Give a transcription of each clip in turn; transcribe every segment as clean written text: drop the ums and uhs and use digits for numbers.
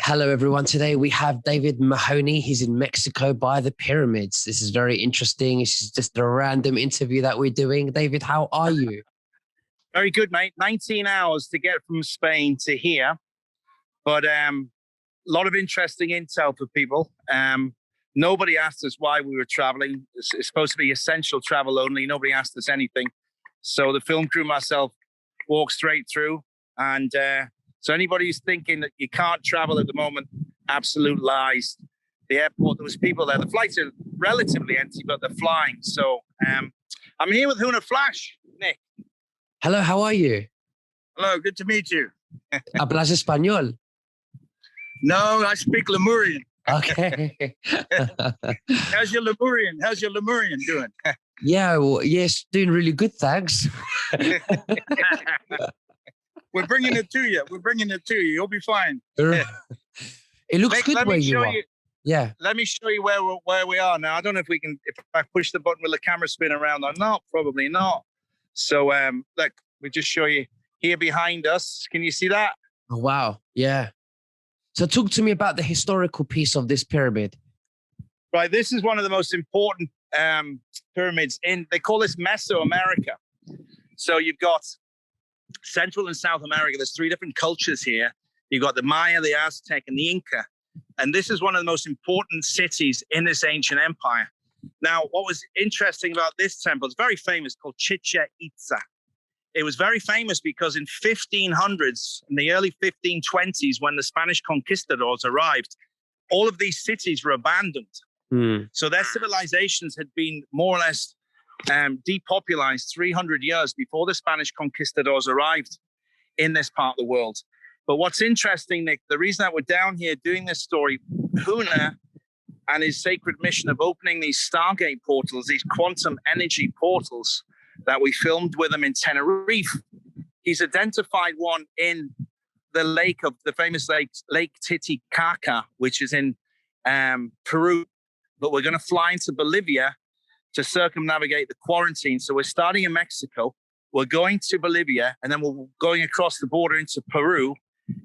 Hello, everyone. Today we have David Mahoney. He's in Mexico by the pyramids. This is very interesting. This is just a random interview that we're doing. David, how are you? Very good, mate. 19 hours to get from Spain to here. But a lot of interesting intel for people. Nobody asked us why we were traveling. It's supposed to be essential travel only. Nobody asked us anything. So the film crew, myself, walked straight through. And so anybody who's thinking that you can't travel at the moment, absolute lies. The airport, there was people there. The flights are relatively empty, but they're flying. So I'm here with Huna Flash, Nick. Hello, how are you? Hello, good to meet you. ¿Hablas español? No, I speak Lemurian. Okay. How's your Lemurian doing? Yeah, well, yes, doing really good, thanks. We're bringing it to you. You'll be fine. It looks good where you are. Yeah. Let me show you where we are now. I don't know if I push the button, will the camera spin around or not? Probably not. So look, we just show you here behind us. Can you see that? Oh, wow. Yeah. So talk to me about the historical piece of this pyramid. Right. This is one of the most important pyramids they call this Mesoamerica. So you've got Central and South America. There's three different cultures here. You've got the Maya, the Aztec, and the Inca. And this is one of the most important cities in this ancient empire. Now, what was interesting about this temple, it's very famous, called Chichen Itza. It was very famous because in 1500s, in the early 1520s, when the Spanish conquistadors arrived, all of these cities were abandoned. So their civilizations had been more or less depopulated 300 years before the Spanish conquistadors arrived in this part of the world. But what's interesting, Nick, the reason that we're down here doing this story, Huna and his sacred mission of opening these Stargate portals, these quantum energy portals that we filmed with him in Tenerife, he's identified one in the famous Lake Titicaca, which is in Peru. But we're going to fly into Bolivia to circumnavigate the quarantine. So we're starting in Mexico, we're going to Bolivia, and then we're going across the border into Peru,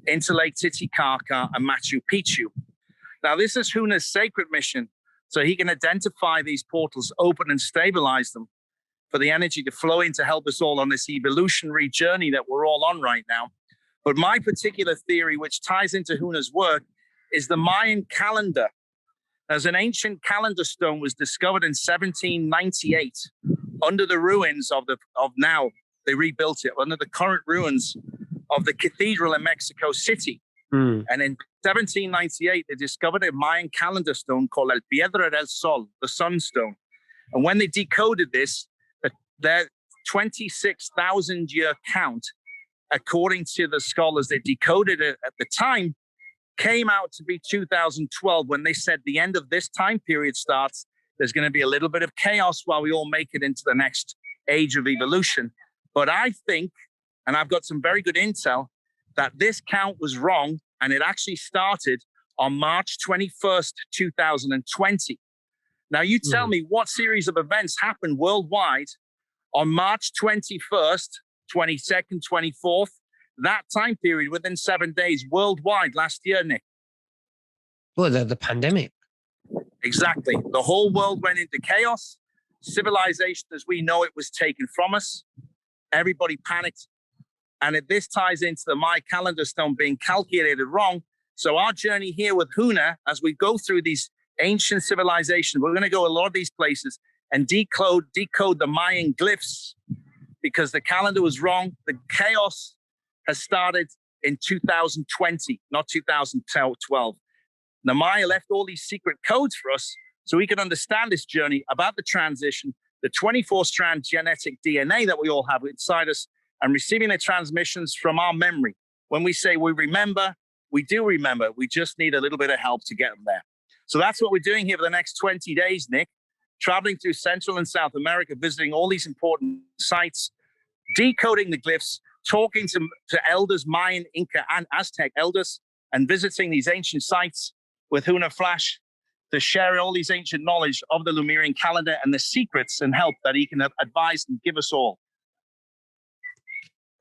into Lake Titicaca and Machu Picchu. Now, this is Huna's sacred mission, so he can identify these portals, open and stabilize them for the energy to flow in to help us all on this evolutionary journey that we're all on right now. But my particular theory, which ties into Huna's work, is the Mayan calendar. As an ancient calendar stone was discovered in 1798 under the ruins of now, they rebuilt it, under the current ruins of the cathedral in Mexico City. And in 1798, they discovered a Mayan calendar stone called El Piedra del Sol, the sunstone. And when they decoded this, their 26,000-year count, according to the scholars that decoded it at the time, came out to be 2012, when they said the end of this time period starts. There's going to be a little bit of chaos while we all make it into the next age of evolution. But I think, and I've got some very good intel, that this count was wrong, and it actually started on March 21st, 2020. Now, you tell me what series of events happened worldwide on March 21st, 22nd, 24th, that time period within 7 days worldwide last year, Nick. Well, the pandemic. Exactly. The whole world went into chaos. Civilization as we know it was taken from us. Everybody panicked. And this ties into the Maya calendar stone being calculated wrong. So our journey here with Huna, as we go through these ancient civilizations, we're going to go a lot of these places and decode the Mayan glyphs, because the calendar was wrong. The chaos has started in 2020, not 2012. The Maya left all these secret codes for us so we can understand this journey about the transition, the 24-strand genetic DNA that we all have inside us, and receiving the transmissions from our memory. When we say we remember, we do remember. We just need a little bit of help to get them there. So that's what we're doing here for the next 20 days, Nick, traveling through Central and South America, visiting all these important sites, decoding the glyphs, talking to elders, Mayan, Inca, and Aztec elders, and visiting these ancient sites with Huna Flash to share all these ancient knowledge of the Lemurian calendar and the secrets and help that he can advise and give us all.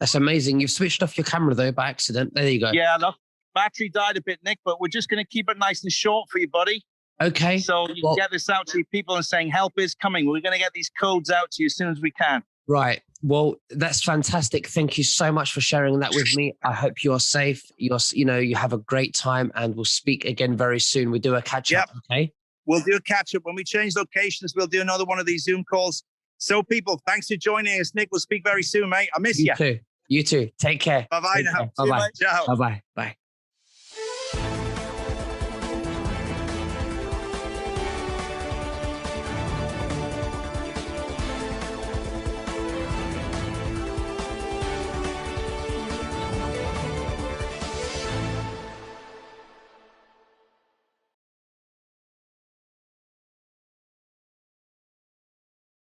That's amazing. You've switched off your camera, though, by accident. There you go. Yeah, look, battery died a bit, Nick, but we're just going to keep it nice and short for you, buddy. Okay. So you can get this out to your people and saying help is coming. We're going to get these codes out to you as soon as we can. Right. Well, that's fantastic. Thank you so much for sharing that with me. I hope you're safe. You have a great time, and we'll speak again very soon. We do a catch up. Okay. We'll do a catch up when we change locations. We'll do another one of these Zoom calls. So, people, thanks for joining us, Nick. We'll speak very soon, mate. I miss you. You too. Take care. Bye bye now. Bye bye. Ciao. Bye bye. Bye.